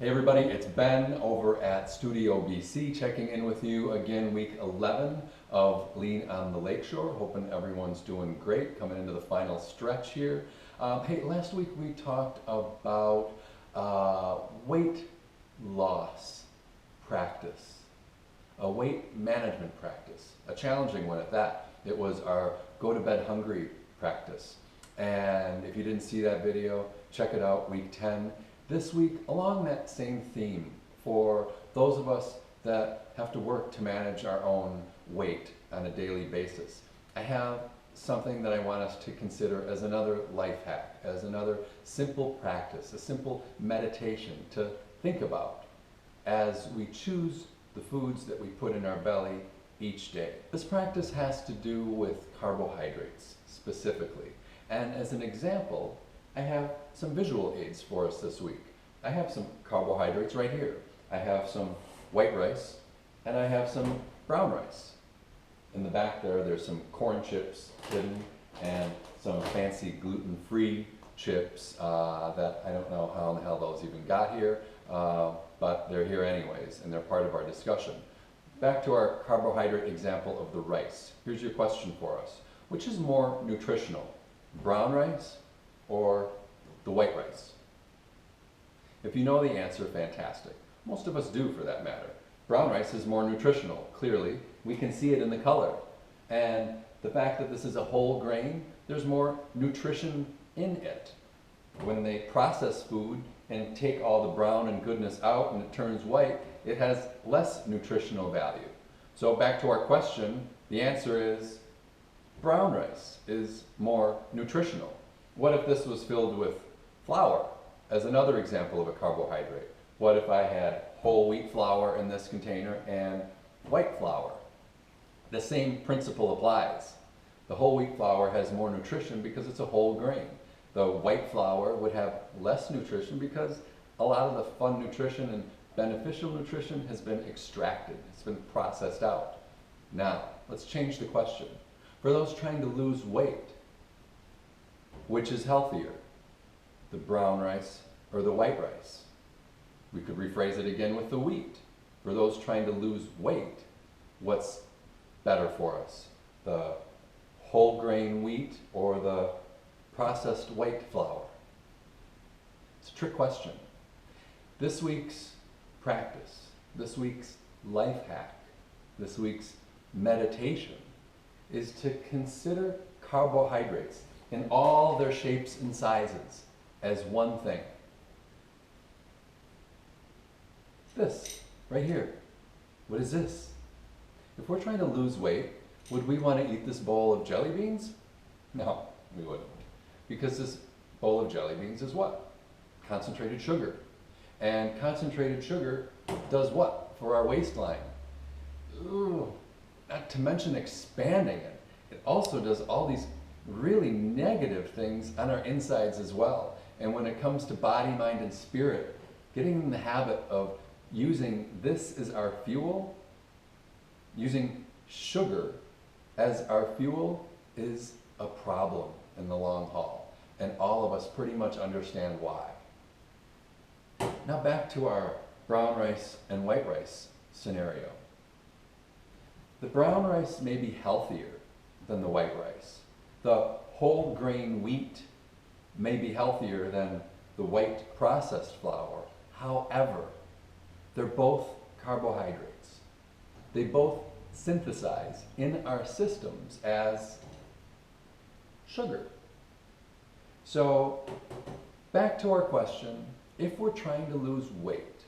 Hey everybody, it's Ben over at Studio BC checking in with you again, week 11 of Lean on the Lakeshore. Hoping everyone's doing great, coming into the final stretch here. Hey, last week we talked about weight loss practice, a weight management practice, a challenging one at that. It was our go to bed hungry practice. And if you didn't see that video, check it out, week 10. This week, along that same theme, for those of us that have to work to manage our own weight on a daily basis, I have something that I want us to consider as another life hack, as another simple practice, a simple meditation to think about as we choose the foods that we put in our belly each day. This practice has to do with carbohydrates specifically. And as an example, I have some visual aids for us this week. I have some carbohydrates right here. I have some white rice and I have some brown rice. In the back there's some corn chips hidden and some fancy gluten-free chips that I don't know how in the hell those even got here, but they're here anyways and they're part of our discussion. Back to our carbohydrate example of the rice. Here's your question for us. Which is more nutritional, brown rice or the white rice? If you know the answer, fantastic. Most of us do, for that matter. Brown rice is more nutritional, clearly. We can see it in the color. And the fact that this is a whole grain, there's more nutrition in it. When they process food and take all the brown and goodness out and it turns white, it has less nutritional value. So back to our question, the answer is brown rice is more nutritional. What if this was filled with flour, as another example of a carbohydrate? What if I had whole wheat flour in this container and white flour? The same principle applies. The whole wheat flour has more nutrition because it's a whole grain. The white flour would have less nutrition because a lot of the fun nutrition and beneficial nutrition has been extracted. It's been processed out. Now, let's change the question. For those trying to lose weight, which is healthier, the brown rice or the white rice? We could rephrase it again with the wheat. For those trying to lose weight, what's better for us? The whole grain wheat or the processed white flour? It's a trick question. This week's practice, this week's life hack, this week's meditation is to consider carbohydrates in all their shapes and sizes as one thing. This, right here. What is this? If we're trying to lose weight, would we want to eat this bowl of jelly beans? No, we wouldn't. Because this bowl of jelly beans is what? Concentrated sugar. And concentrated sugar does what for our waistline? Ooh, not to mention expanding it. It also does all these really negative things on our insides as well. And when it comes to body, mind, and spirit, getting in the habit of using this as our fuel, using sugar as our fuel is a problem in the long haul. And all of us pretty much understand why. Now back to our brown rice and white rice scenario. The brown rice may be healthier than the white rice. The whole grain wheat may be healthier than the white processed flour. However, they're both carbohydrates. They both synthesize in our systems as sugar. So back to our question, if we're trying to lose weight,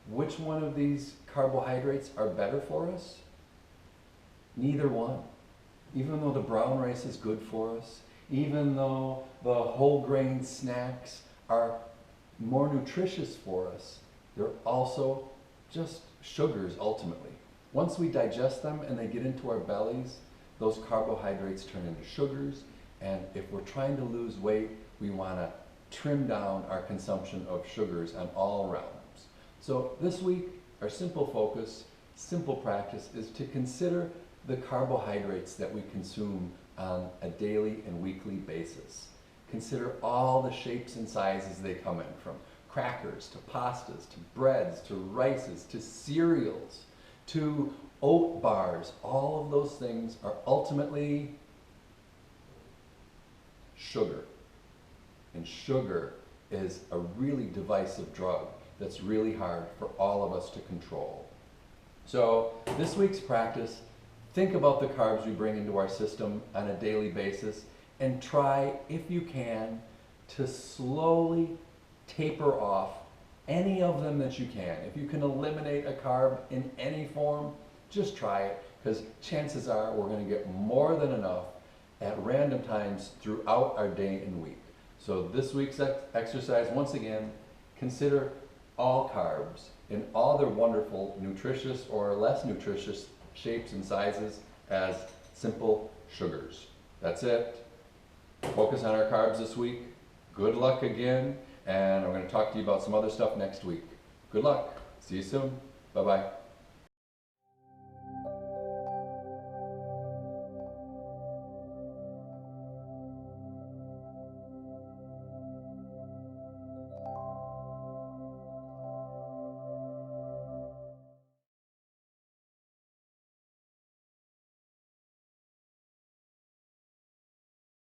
which one of these carbohydrates are better for us? Neither one. Even though the brown rice is good for us, even though the whole grain snacks are more nutritious for us, they're also just sugars ultimately. Once we digest them and they get into our bellies, those carbohydrates turn into sugars, and if we're trying to lose weight, we want to trim down our consumption of sugars on all realms. So this week, our simple focus, simple practice is to consider the carbohydrates that we consume on a daily and weekly basis. Consider all the shapes and sizes they come in, from crackers, to pastas, to breads, to rices, to cereals, to oat bars. All of those things are ultimately sugar. And sugar is a really divisive drug that's really hard for all of us to control. So this week's practice, think about the carbs we bring into our system on a daily basis and try, if you can, to slowly taper off any of them that you can. If you can eliminate a carb in any form, just try it, because chances are we're going to get more than enough at random times throughout our day and week. So this week's exercise, once again, consider all carbs in all their wonderful nutritious or less nutritious shapes and sizes as simple sugars. That's it. Focus on our carbs this week. Good luck again, and I'm going to talk to you about some other stuff next week. Good luck. See you soon. Bye-bye.